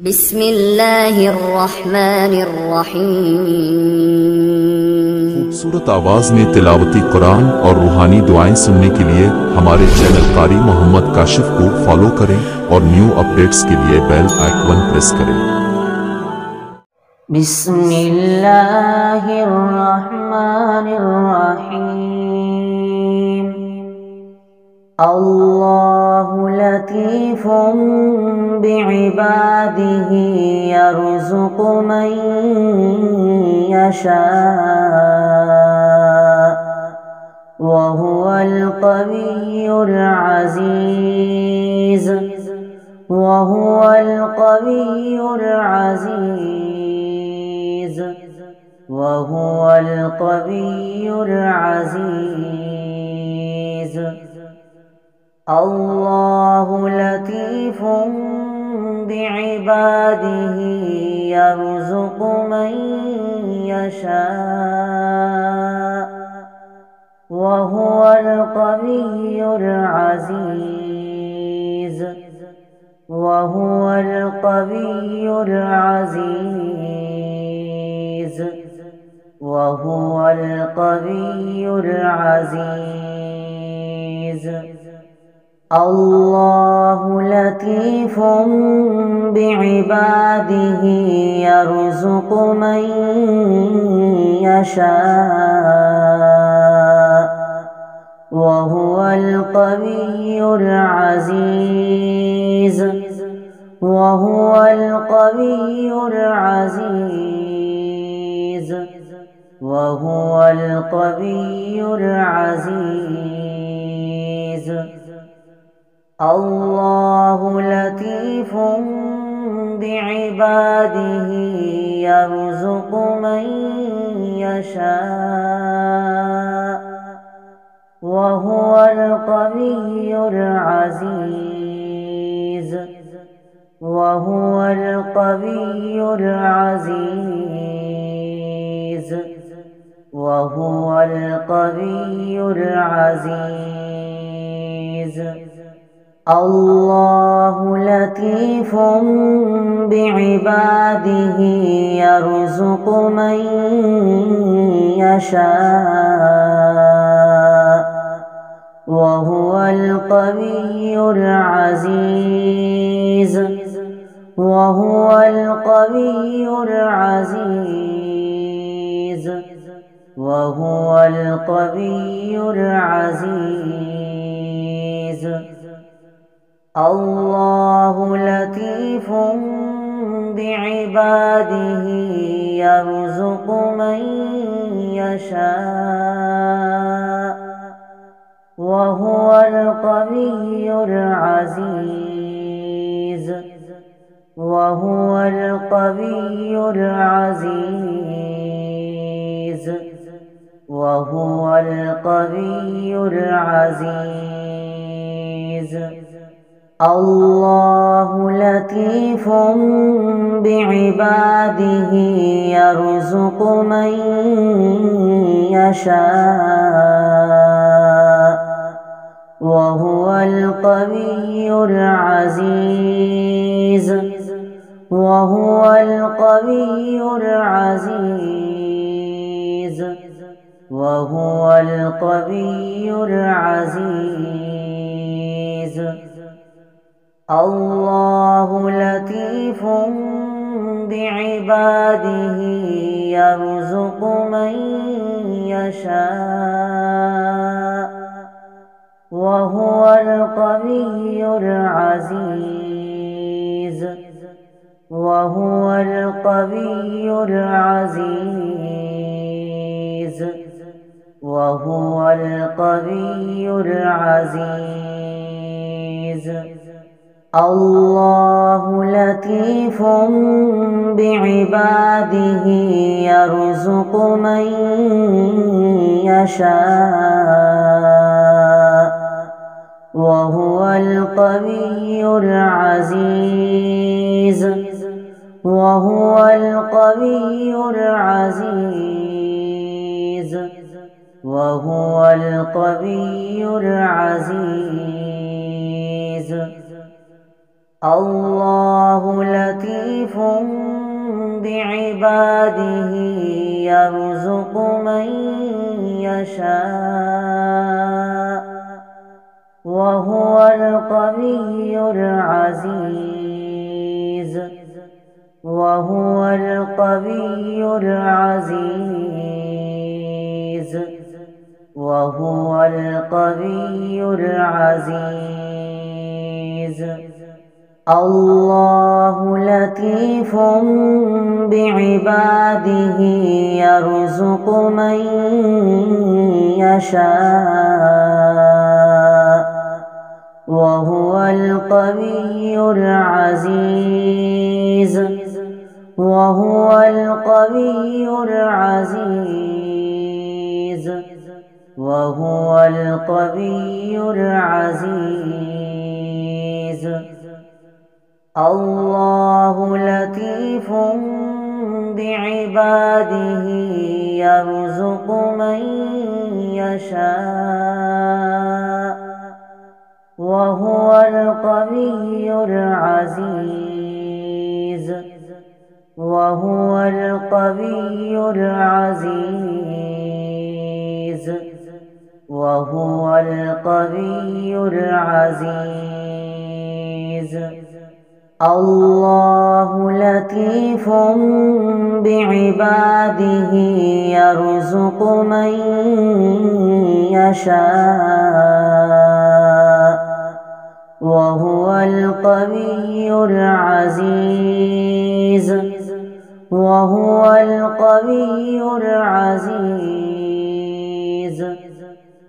बिस्मिल्लाहिर्रहमानिर्रहीम। खूबसूरत आवाज में तिलावती कुरान और रूहानी दुआएं सुनने के लिए हमारे चैनल कारी मोहम्मद काशिफ को फॉलो करें और न्यू अपडेट्स के लिए बेल आइकन प्रेस करें। बिस्मिल्लाहिर्रहमानिर्रहीम। अल्लाहु लतीफुम बिइबादिही यर्ज़ुक़ु मन यशा व हुवल क़वियुल अज़ीज़ व हुवल क़वियुल अज़ीज़ व हुवल क़वियुल अज़ीज़। अल्लाहु लतीफुम बिइबादिही यर्ज़ुक़ु मन यशा व हुवल क़वियुल अज़ीज़ व हुवल क़वियुल अज़ीज़ व हुवल क़वियुल अज़ीज़। अल्लाहु लतीफुम बिइबादिही यर्ज़ुक़ु मन यशा व हुवल क़वियुल अज़ीज़ व हुवल क़वियुल अज़ीज़ व हुवल क़वियुल अज़ीज़। अल्लाहु लतीफुम बिइबादिही यर्ज़ुक़ु मन यशा व हुवल क़वियुल अज़ीज़ व हुवल क़वियुल अज़ीज़ व हुवल क़वियुल अज़ीज़। अल्लाहु लतीफुम बिइबादिही यर्ज़ुक़ु मन यशा व हुवल क़वियुल अज़ीज़ व हुवल क़वियुल अज़ीज़ व हुवल क़वियुल अज़ीज़। अल्लाहु लतीफुम बिइबादिही यर्ज़ुक़ु मन यशा व हुवल क़वियुल अज़ीज़ व हुवल क़वियुल अज़ीज़ व हुवल क़वियुल अज़ीज़। अल्लाहु लतीफुम बिइबादिही यर्ज़ुक़ु मन यशा व हुवल क़वियुल अज़ीज़ व हुवल क़वियुल अज़ीज़ व हुवल क़वियुल अज़ीज़। अल्लाहु लतीफुम बिइबादिही यर्ज़ुक़ु मन यशा व हुवल क़वियुल अज़ीज़ व हुवल क़वियुल अज़ीज़ व हुवल क़वियुल अज़ीज़। अल्लाहु लतीफुम बिइबादिही यर्ज़ुक़ु मन यशा व हुवल क़वियुल अज़ीज़ व हुवल क़वियुल अज़ीज़ व हुवल क़वियुल अज़ीज़। अल्लाहु लतीफ़ुम بعباده يرزق من يشاء وهو القوي العزيز وهو القوي العزيز وهو القوي العزيز الله لطيف بعباده يرزق من يشاء وهو القوي العزيز وهو القوي العزيز وهو القوي العزيز الله لطيف بعباده يرزق من يشاء وهو القوي العزيز وهو القوي العزيز وهو القوي العزيز الله لطيف بعباده يرزق من يشاء وهو القوي العزيز وهو القوي العزيز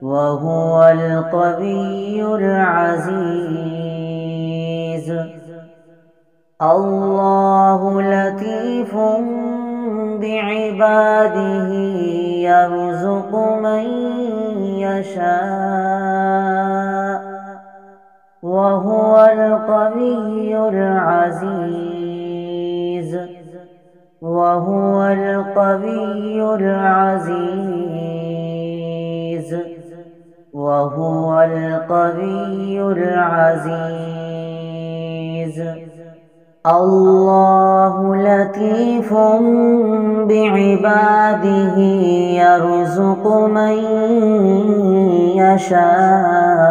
وهو القوي العزيز الله لطيف بعباده يرزق من يشاء وهو القوي العزيز وهو القوي العزيز وهو القوي العزيز الله لطيف بعباده يرزق من يشاء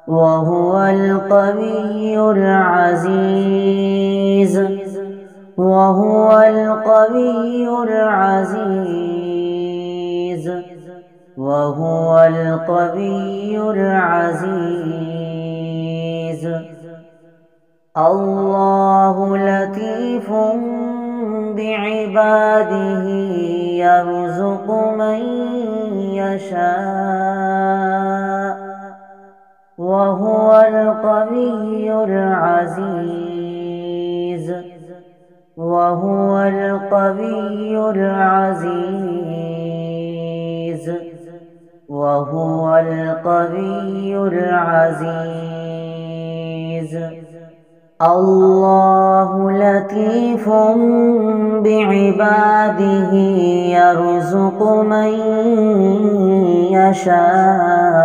وهو القوي العزيز وهو القوي العزيز وهو القوي العزيز الله لطيف بعباده يرزق من يشاء وهو القوي العزيز وهو القوي العزيز وهو القوي العزيز الله لطيف بعباده يرزق من يشاء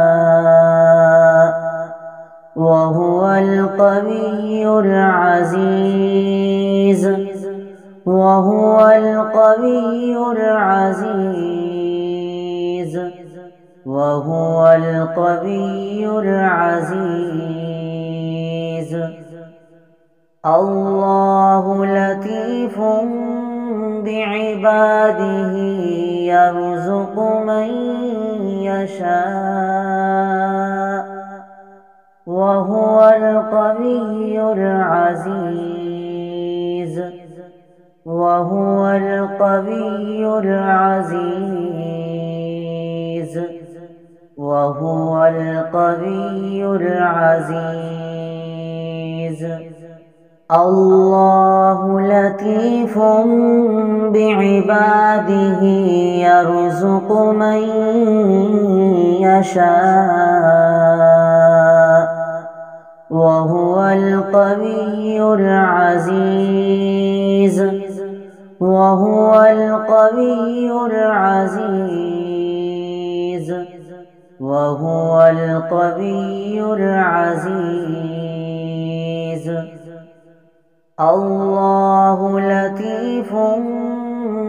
وهو القوي العزيز وهو القوي العزيز وهو القوي العزيز الله لطيف بعباده يرزق من يشاء وهو القوي العزيز وهو القوي العزيز وهو القوي العزيز الله لطيف بعباده يرزق من يشاء وهو القوي العزيز وهو القوي العزيز وهو القوي العزيز الله لطيف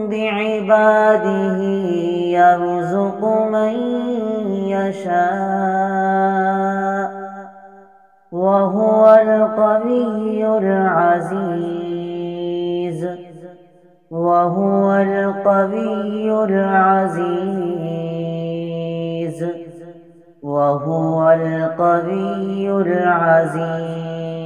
بعباده يرزق من يشاء وهو القوي العزيز وهو القوي العزيز وهو القوي العزيز